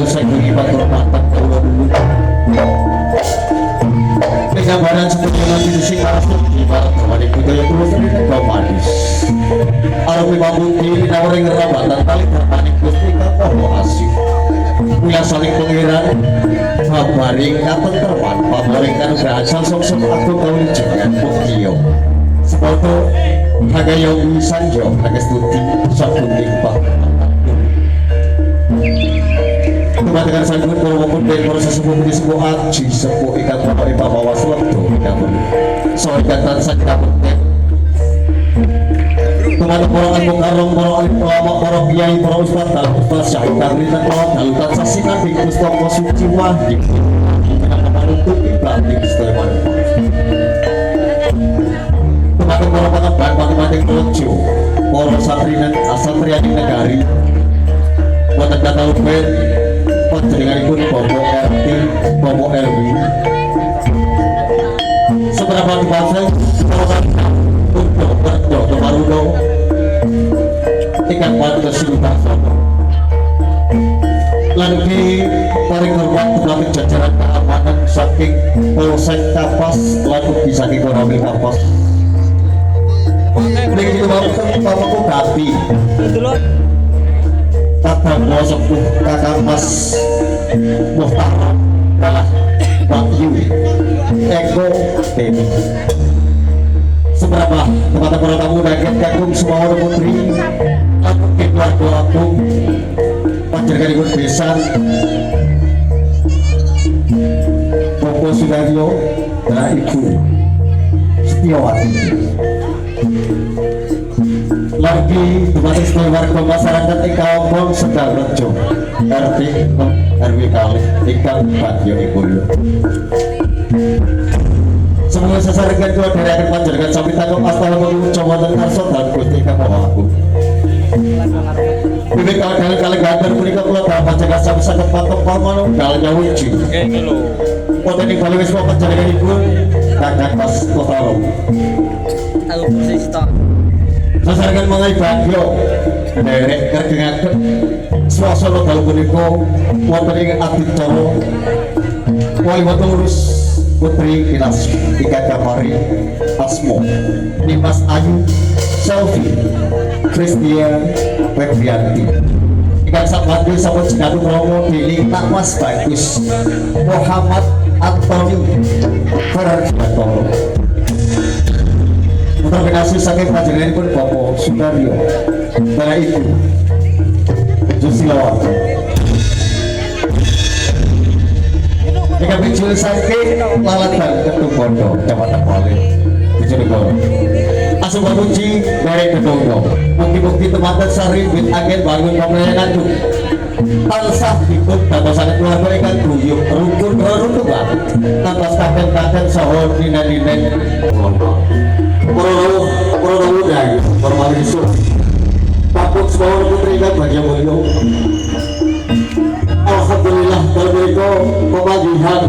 saya mengibat kehormatan kula dulu. Gambaran seperti nanti di sini asli ibarat kembali budaya terus kau manis. Arab mabukti nawaring rabatan tali terpanik gusti kau asik. Punya saling pengiran, pabaring kapan terpan, pabaring kan berasal sok aku kau jangan buktiyo. Seperti hagayong sanjo, hagastuti sabun limpah. Kematikan sanggup kalau maupun dari proses sebuah di sebuah aji sebuah ikan kapal di bawah selebdo ikan pun soal ikan tansa kita penting kemana porongan mukarong porong alim pelama porong kiai porong ustaz dalam ustaz syahid karnita kelot dalam tansa sinan di kustoko suci wahdi kenapa manutuk ibang di kustoko kematikan porong pengebang kematikan rojo porong satrinan asatriani negari buatan kata lupet panjenenganipun Bobo RT, Bobo RW. Seberapa dipasang, untuk berdo kemarudo, ikan pada silutan sama. Lagi paling hormat kepada jajaran keamanan saking Polsek Kapas, lalu bisa ekonomi Kapas. Begitu banget pamaku Gati. Kata gua sepuh kakak mas Muhtaram adalah Bakyu Eko Temi. Seberapa kepada para tamu daging kagum semua orang putri aku keluarga aku panjenengan ikut besan Bobo Sudaryo dan Ibu Setiawati lagi dibatik sebagai warga masyarakat Ikaopong sedang rejo RT RW kali ikan Bagyo Ikulu semua sesarengan dua dari akhir panjenengan sampai takut astana menunggu coba dan karso dan gusti kamu aku bibit kali gantar mereka pulau berapa jaga sampai sakit patok pamanung dalnya uji kota ini kali semua panjenengan ibu kakak pas kota lo tahu persis toh sasarangan mengenai Bagyo derek kerjengakan suasana dalam punika wonten ing adicara wali wonten urus putri Kinas Ika Kamari Asmo Dimas Ayu Selfie Christian Febrianti ikan Sabandi Sabun Cikadu Romo Dili Takwas Bagus Muhammad Antoni Ferdiatoro terima saking panjenengan pun Bapak Sudaryo dan Ibu Jusilawati. Jika bicara saking lalatan Ketung Bondo, Kecamatan Kuala Bojonegoro. Asup Babuji dari Kedonggo. Bukti-bukti tempatan sari wit agen bangun pemelayanan itu. Tansah ikut tanpa keluarga ikan guyup rukun rukun tanpa kakek sahur dina-dina Pura dari formalisme takut semua putri dan bagian mulia alhamdulillah terberiko pembagian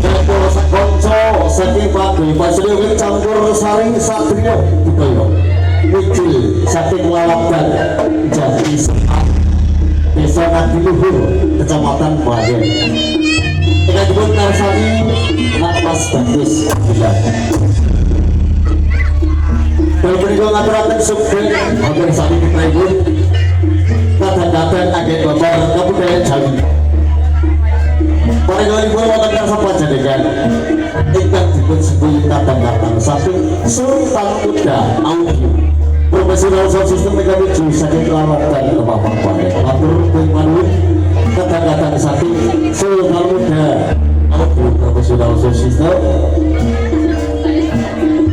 dan porosak konco saking pagi pasir campur saring satrio gitu ya muncul saking lalapan jadi sehat desa Nadi Luhur kecamatan Baden kita jemput Narsani nak mas bagus ya kalau beriku ngaturakan subgen hampir saat ini tribun kadang-kadang agen babar kebudayaan Jawi pada kali pun wonten karsa panjenengan ingkang dipun sebut kadang-kadang saking Sultan Muda Audio profesional sound system mekanik saking Kelawat dan Kepapang Pandai atur pun kadang-kadang saking Sultan Muda Audio profesional sound system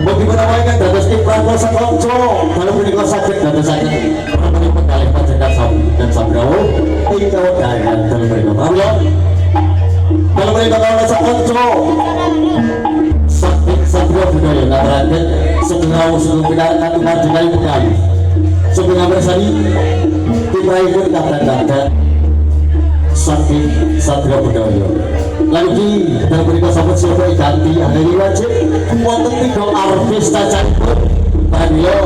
bagaimana mereka dados iklan kosa konco kalau menikah sakit dados sakit orang menikah kali panjenengan sabu dan sabrawo ingkang dayan dalam mereka pramuya kalau mereka kosa konco sakit sabrawo budaya ngaturaken setengah usul pindahan katu panjenengan budaya setengah bersani timraipun kadang-kadang sakit sabrawo budaya lagi dan berikut sahabat siapa ganti hari wajib wonten tiga artis tajam radio